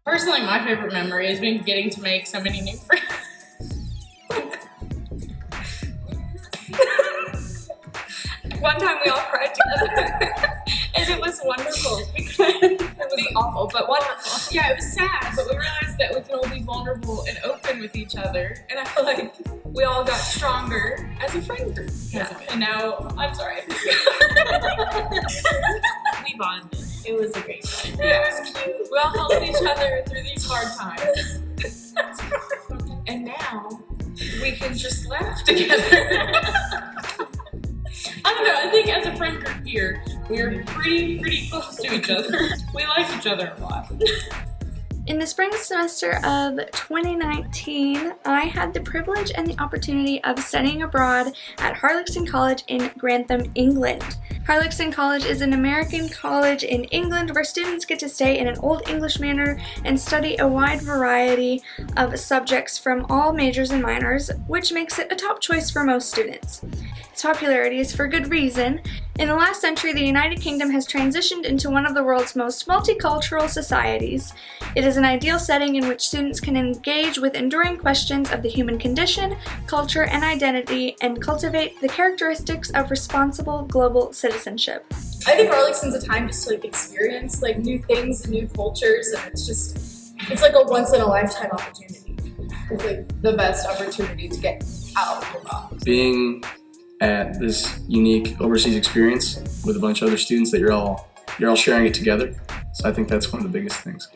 Personally, my favorite memory has been getting to make so many new friends. One time we all cried together, and it was wonderful because it was awful, but wonderful. Yeah, it was sad, but we realized that we can all be vulnerable and open with each other, and I feel like we all got stronger as a friend group. Yeah. And now, I'm sorry. We bonded. It was a great time. Yeah, it was cute. We all helped each other through these hard times. And now, we can just laugh together. I don't know, I think as a friend group here, we're pretty close to each other. We like each other a lot. In the spring semester of 2019, I had the privilege and the opportunity of studying abroad at Harlexton College in Grantham, England. Harlexton College is an American college in England where students get to stay in an Old English manor and study a wide variety of subjects from all majors and minors, which makes it a top choice for most students. Its popularity is for good reason. In the last century, the United Kingdom has transitioned into one of the world's most multicultural societies. It is an ideal setting in which students can engage with enduring questions of the human condition, culture, and identity, and cultivate the characteristics of responsible global citizenship. I think Harlexton's a time just to experience new things and new cultures, and it's like a once in a lifetime opportunity. It's the best opportunity to get out of the box. Being at this unique overseas experience with a bunch of other students that you're all sharing it together. So I think that's one of the biggest things.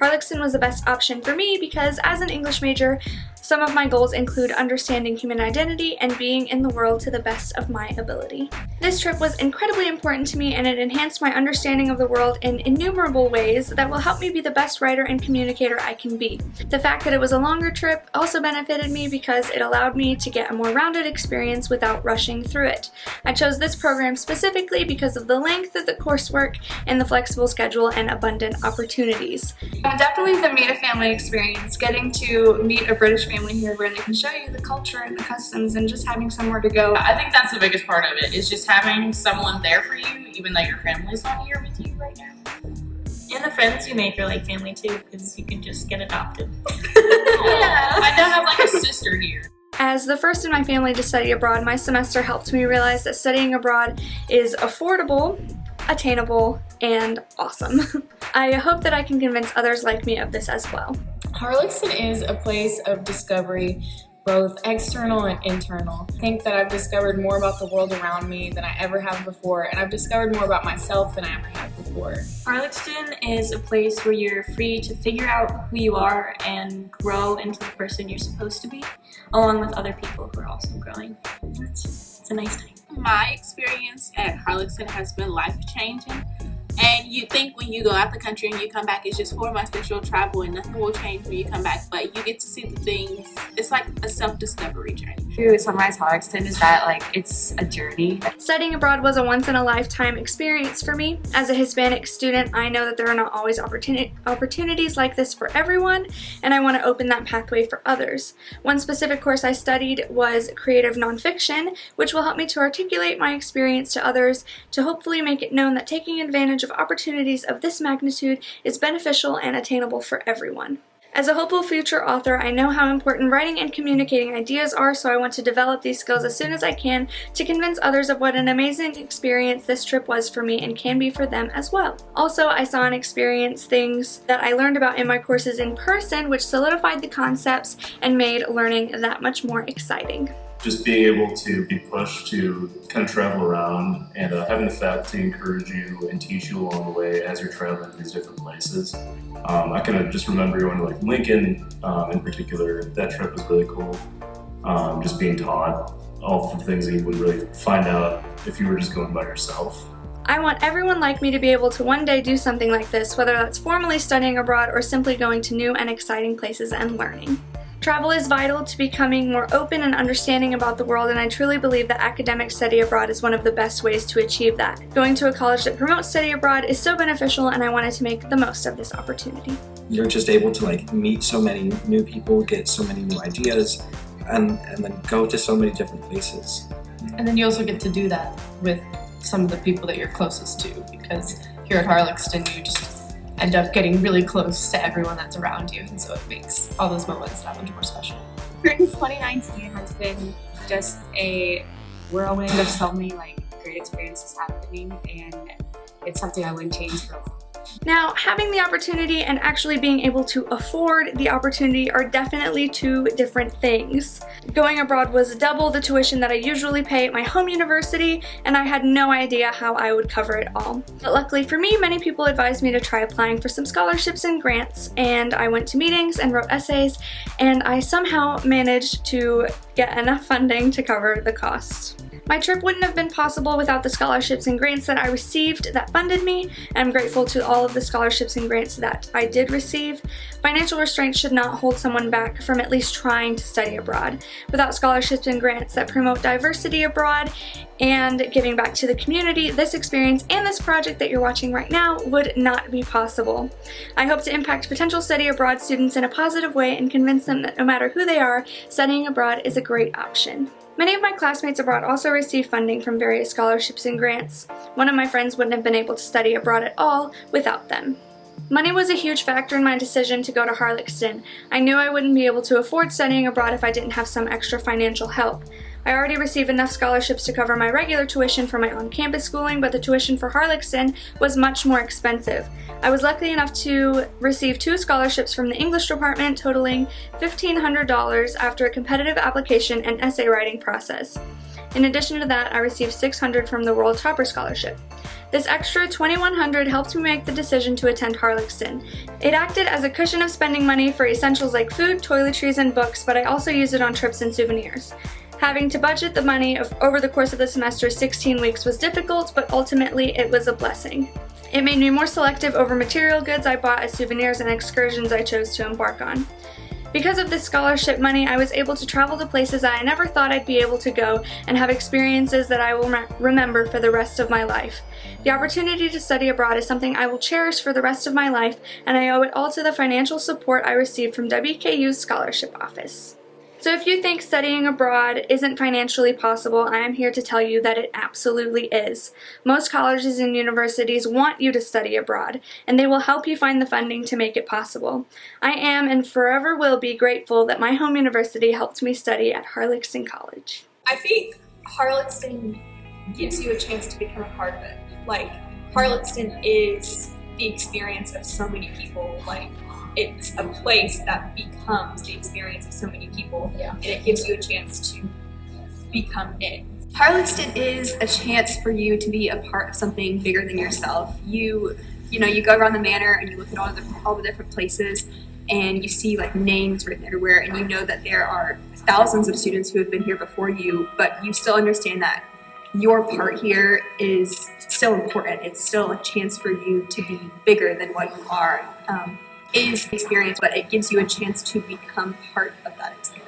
Harlexton was the best option for me because as an English major, some of my goals include understanding human identity and being in the world to the best of my ability. This trip was incredibly important to me and it enhanced my understanding of the world in innumerable ways that will help me be the best writer and communicator I can be. The fact that it was a longer trip also benefited me because it allowed me to get a more rounded experience without rushing through it. I chose this program specifically because of the length of the coursework and the flexible schedule and abundant opportunities. Definitely the meet a family experience, getting to meet a British family here where they can show you the culture and the customs and just having somewhere to go. I think that's the biggest part of it, is just having someone there for you, even though your family's not here with you right now. And the friends you make are like family too, because you can just get adopted. Yeah. I now have a sister here. As the first in my family to study abroad, my semester helped me realize that studying abroad is affordable, attainable, and awesome. I hope that I can convince others like me of this as well. Harlexton is a place of discovery, both external and internal. I think that I've discovered more about the world around me than I ever have before, and I've discovered more about myself than I ever have before. Harlexton is a place where you're free to figure out who you are and grow into the person you're supposed to be, along with other people who are also growing. It's a nice time. My experience at Harlexton has been life-changing, and you think when you go out the country and you come back, it's just 4 months that you'll travel and nothing will change when you come back, but you get to see the things. It's like a self-discovery journey. With Sunrise Harlexton is that like it's a journey. Studying abroad was a once-in-a-lifetime experience for me. As a Hispanic student, I know that there are not always opportunities like this for everyone, and I want to open that pathway for others. One specific course I studied was creative nonfiction, which will help me to articulate my experience to others to hopefully make it known that taking advantage of opportunities of this magnitude is beneficial and attainable for everyone. As a hopeful future author, I know how important writing and communicating ideas are, so I want to develop these skills as soon as I can to convince others of what an amazing experience this trip was for me and can be for them as well. Also, I saw and experienced things that I learned about in my courses in person, which solidified the concepts and made learning that much more exciting. Just being able to be pushed to kind of travel around and having the faculty encourage you and teach you along the way as you're traveling to these different places. I kind of just remember going to like Lincoln in particular. That trip was really cool. Just being taught all the things that you wouldn't really find out if you were just going by yourself. I want everyone like me to be able to one day do something like this, whether that's formally studying abroad or simply going to new and exciting places and learning. Travel is vital to becoming more open and understanding about the world, and I truly believe that academic study abroad is one of the best ways to achieve that. Going to a college that promotes study abroad is so beneficial, and I wanted to make the most of this opportunity. You're just able to like meet so many new people, get so many new ideas, and then go to so many different places. And then you also get to do that with some of the people that you're closest to, because here at Harlexton you just end up getting really close to everyone that's around you, and so it makes all those moments that much more special. Spring 2019 has been just a whirlwind of so many like great experiences happening, and it's something I wouldn't change for a while. Now, having the opportunity and actually being able to afford the opportunity are definitely two different things. Going abroad was double the tuition that I usually pay at my home university, and I had no idea how I would cover it all. But luckily for me, many people advised me to try applying for some scholarships and grants, and I went to meetings and wrote essays, and I somehow managed to get enough funding to cover the cost. My trip wouldn't have been possible without the scholarships and grants that I received that funded me, and I'm grateful to all of the scholarships and grants that I did receive. Financial restraints should not hold someone back from at least trying to study abroad. Without scholarships and grants that promote diversity abroad and giving back to the community, this experience and this project that you're watching right now would not be possible. I hope to impact potential study abroad students in a positive way and convince them that no matter who they are, studying abroad is a great option. Many of my classmates abroad also receive funding from various scholarships and grants. One of my friends wouldn't have been able to study abroad at all without them. Money was a huge factor in my decision to go to Harlexton. I knew I wouldn't be able to afford studying abroad if I didn't have some extra financial help. I already received enough scholarships to cover my regular tuition for my on-campus schooling, but the tuition for Harlexton was much more expensive. I was lucky enough to receive 2 scholarships from the English department, totaling $1,500 after a competitive application and essay writing process. In addition to that, I received $600 from the World Topper Scholarship. This extra $2,100 helped me make the decision to attend Harlexton. It acted as a cushion of spending money for essentials like food, toiletries, and books, but I also used it on trips and souvenirs. Having to budget the money over the course of the semester 16 weeks was difficult, but ultimately it was a blessing. It made me more selective over material goods I bought as souvenirs and excursions I chose to embark on. Because of this scholarship money, I was able to travel to places that I never thought I'd be able to go and have experiences that I will remember for the rest of my life. The opportunity to study abroad is something I will cherish for the rest of my life, and I owe it all to the financial support I received from WKU's scholarship office. So if you think studying abroad isn't financially possible, I am here to tell you that it absolutely is. Most colleges and universities want you to study abroad, and they will help you find the funding to make it possible. I am and forever will be grateful that my home university helped me study at Harlexton College. I think Harlexton gives you a chance to become a part of it. Like, Harlexton is the experience of so many people. Like, it's a place that becomes the experience of so many people, and it gives you a chance to become it. Harlexton is a chance for you to be a part of something bigger than yourself. You go around the manor and you look at all the different places, and you see like names written everywhere, and you know that there are thousands of students who have been here before you, but you still understand that your part here is still important. It's still a chance for you to be bigger than what you are. It is experience, but it gives you a chance to become part of that experience.